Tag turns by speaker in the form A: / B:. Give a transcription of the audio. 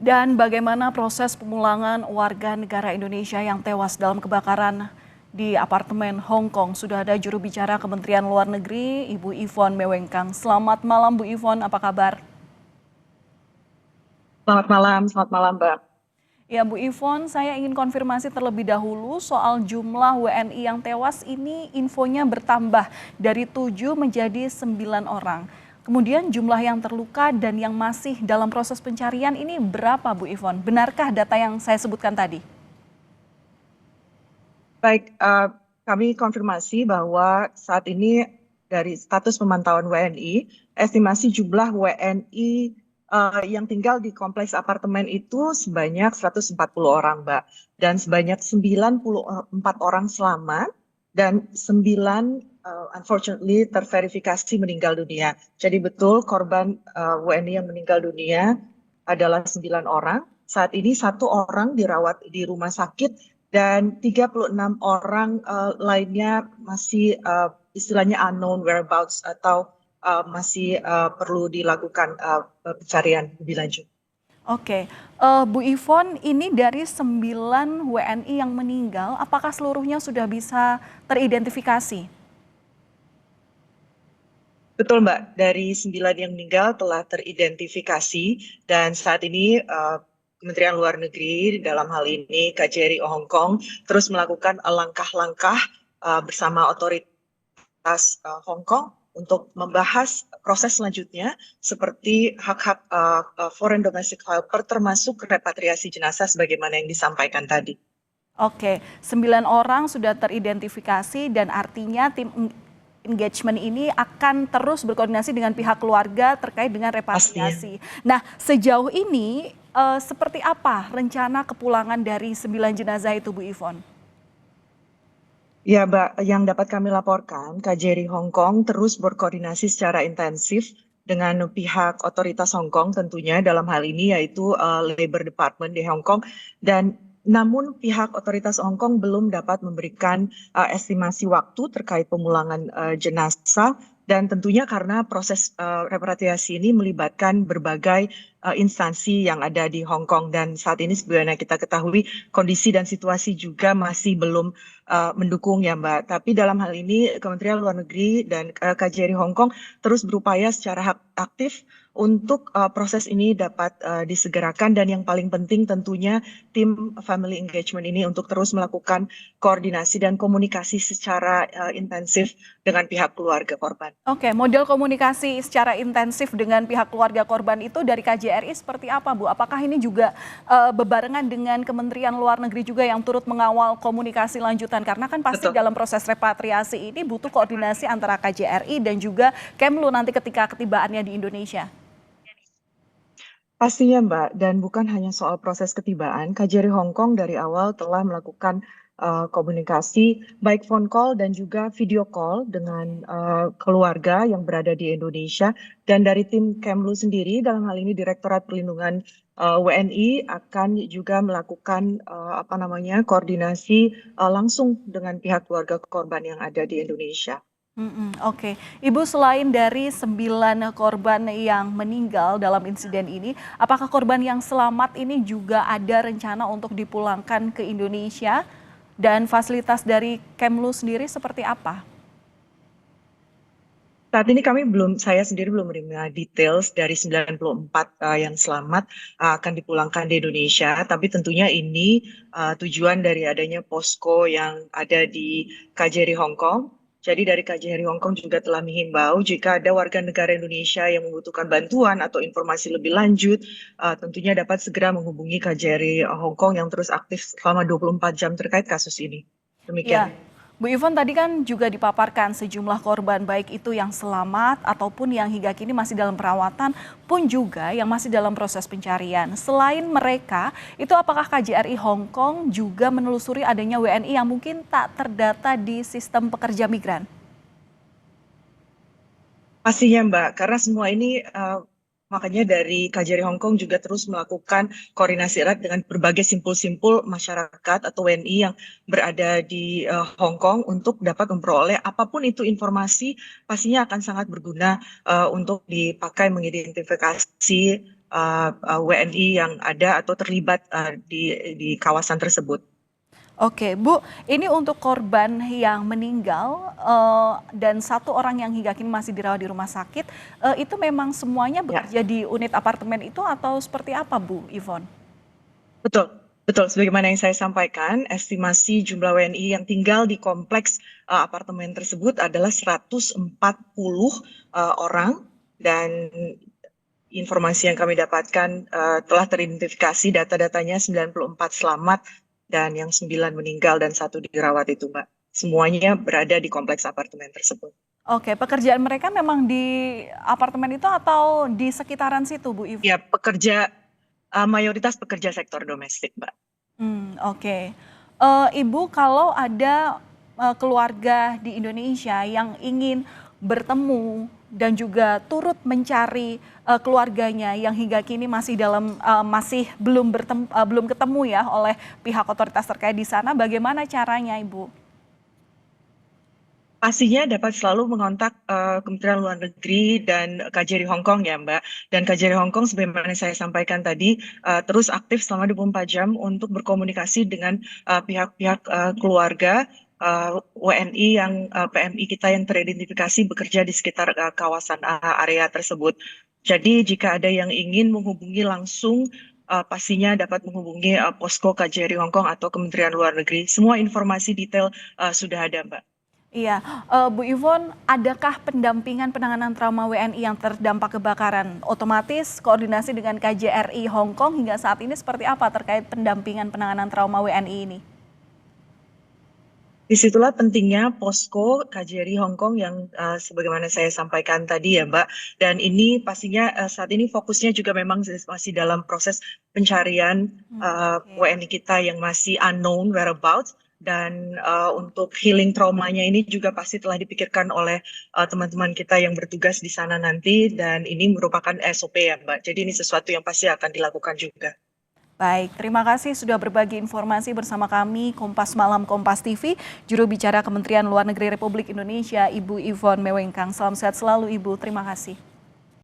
A: Dan bagaimana proses pemulangan warga negara Indonesia yang tewas dalam kebakaran di apartemen Hong Kong? Sudah ada juru bicara Kementerian Luar Negeri, Ibu Yvonne Mewengkang. Selamat malam Bu Yvonne, apa kabar?
B: Selamat malam Mbak.
A: Ya Bu Yvonne, saya ingin konfirmasi terlebih dahulu soal jumlah WNI yang tewas ini infonya bertambah dari 7 menjadi 9 orang. Kemudian jumlah yang terluka dan yang masih dalam proses pencarian ini berapa Bu Yvonne? Benarkah data yang saya sebutkan tadi?
B: Baik, kami konfirmasi bahwa saat ini dari status pemantauan WNI, estimasi jumlah WNI yang tinggal di kompleks apartemen itu sebanyak 140 orang, Mbak. Dan sebanyak 94 orang selamat dan 9 unfortunately terverifikasi meninggal dunia. Jadi betul korban WNI yang meninggal dunia adalah 9 orang. Saat ini 1 orang dirawat di rumah sakit dan 36 orang lainnya masih istilahnya unknown whereabouts atau masih perlu dilakukan pencarian lebih lanjut.
A: Oke, Bu Yvonne, ini dari 9 WNI yang meninggal, apakah seluruhnya sudah bisa teridentifikasi?
B: Betul Mbak, dari 9 yang meninggal telah teridentifikasi dan saat ini Kementerian Luar Negeri dalam hal ini KJRI Hong Kong terus melakukan langkah-langkah bersama otoritas Hong Kong untuk membahas proses selanjutnya seperti hak-hak foreign domestic helper termasuk repatriasi jenazah sebagaimana yang disampaikan tadi.
A: Oke, 9 orang sudah teridentifikasi dan artinya tim engagement ini akan terus berkoordinasi dengan pihak keluarga terkait dengan
B: Pastinya.
A: repatriasi. Nah, sejauh ini seperti apa rencana kepulangan dari 9 jenazah itu Bu Yvonne?
B: Ya, Mbak, yang dapat kami laporkan, KJRI Hong Kong terus berkoordinasi secara intensif dengan pihak otoritas Hong Kong tentunya dalam hal ini yaitu Labor Department di Hong Kong dan namun pihak otoritas Hong Kong belum dapat memberikan estimasi waktu terkait pemulangan jenazah dan tentunya karena proses repatriasi ini melibatkan berbagai instansi yang ada di Hong Kong dan saat ini sebagaimana kita ketahui kondisi dan situasi juga masih belum mendukung ya Mbak. Tapi dalam hal ini Kementerian Luar Negeri dan KJRI Hong Kong terus berupaya secara aktif untuk proses ini dapat disegerakan dan yang paling penting tentunya tim family engagement ini untuk terus melakukan koordinasi dan komunikasi secara intensif dengan pihak keluarga korban.
A: Oke, model komunikasi secara intensif dengan pihak keluarga korban itu dari KJRI seperti apa, Bu? Apakah ini juga bebarengan dengan Kementerian Luar Negeri juga yang turut mengawal komunikasi lanjutan? Karena kan pasti
B: Betul.
A: dalam proses repatriasi ini butuh koordinasi antara KJRI dan juga Kemlu nanti ketika ketibaannya di Indonesia.
B: Pastinya Mbak, dan bukan hanya soal proses ketibaan, KJRI Hong Kong dari awal telah melakukan komunikasi baik phone call dan juga video call dengan keluarga yang berada di Indonesia dan dari tim Kemlu sendiri dalam hal ini Direktorat Perlindungan WNI akan juga melakukan apa namanya koordinasi langsung dengan pihak keluarga korban yang ada di Indonesia.
A: Oke. Ibu, selain dari 9 korban yang meninggal dalam insiden ini, apakah korban yang selamat ini juga ada rencana untuk dipulangkan ke Indonesia? Dan fasilitas dari Kemlu sendiri seperti apa?
B: Saat ini saya sendiri belum menerima details dari 94 yang selamat akan dipulangkan di Indonesia, tapi tentunya ini tujuan dari adanya posko yang ada di KJRI Hong Kong. Jadi dari KJRI Hong Kong juga telah menghimbau jika ada warga negara Indonesia yang membutuhkan bantuan atau informasi lebih lanjut, tentunya dapat segera menghubungi KJRI Hong Kong yang terus aktif selama 24 jam terkait kasus ini.
A: Ya,
B: Demikian.
A: Bu Yvonne, tadi kan juga dipaparkan sejumlah korban baik itu yang selamat ataupun yang hingga kini masih dalam perawatan pun juga yang masih dalam proses pencarian. Selain mereka, itu apakah KJRI Hong Kong juga menelusuri adanya WNI yang mungkin tak terdata di sistem pekerja migran?
B: Pastinya Mbak, karena semua ini makanya dari KJRI Hong Kong juga terus melakukan koordinasi erat dengan berbagai simpul-simpul masyarakat atau WNI yang berada di Hong Kong untuk dapat memperoleh apapun itu informasi pastinya akan sangat berguna untuk dipakai mengidentifikasi WNI yang ada atau terlibat di kawasan tersebut.
A: Oke, Bu, ini untuk korban yang meninggal dan 1 orang yang hingga kini masih dirawat di rumah sakit, itu memang semuanya
B: Ya,
A: bekerja di unit apartemen itu atau seperti apa, Bu Yvonne?
B: betul. Betul, sebagaimana yang saya sampaikan, estimasi jumlah WNI yang tinggal di kompleks apartemen tersebut adalah 140 orang, dan informasi yang kami dapatkan telah teridentifikasi data-datanya 94 selamat dan yang 9 meninggal dan 1 dirawat itu, Mbak. Semuanya berada di kompleks apartemen tersebut.
A: Oke, pekerjaan mereka memang di apartemen itu atau di sekitaran situ, Bu Yvonne?
B: Ya, mayoritas pekerja sektor domestik, Mbak.
A: Oke. Ibu, kalau ada keluarga di Indonesia yang ingin bertemu dan juga turut mencari keluarganya yang hingga kini masih belum ketemu ya oleh pihak otoritas terkait di sana, bagaimana caranya, Ibu?
B: Pastinya dapat selalu mengontak Kementerian Luar Negeri dan KJRI Hong Kong ya, Mbak. Dan KJRI Hong Kong sebagaimana saya sampaikan tadi terus aktif selama 24 jam untuk berkomunikasi dengan pihak-pihak keluarga WNI yang PMI kita yang teridentifikasi bekerja di sekitar kawasan area tersebut. Jadi jika ada yang ingin menghubungi langsung pastinya dapat menghubungi posko KJRI Hong Kong atau Kementerian Luar Negeri. Semua informasi detail sudah ada, Mbak.
A: Iya, Bu Yvonne, adakah pendampingan penanganan trauma WNI yang terdampak kebakaran? Otomatis koordinasi dengan KJRI Hong Kong hingga saat ini seperti apa terkait pendampingan penanganan trauma WNI ini?
B: Disitulah pentingnya posko KJRI Hong Kong yang sebagaimana saya sampaikan tadi ya, Mbak. Dan ini pastinya saat ini fokusnya juga memang masih dalam proses pencarian
A: Oke.
B: WNI kita yang masih unknown whereabouts. Dan untuk healing traumanya ini juga pasti telah dipikirkan oleh teman-teman kita yang bertugas di sana nanti. Dan ini merupakan SOP ya, Mbak. Jadi ini sesuatu yang pasti akan dilakukan juga.
A: Baik, terima kasih sudah berbagi informasi bersama kami Kompas Malam Kompas TV, juru bicara Kementerian Luar Negeri Republik Indonesia, Ibu Yvonne Mewengkang. Salam sehat selalu, Ibu. Terima kasih.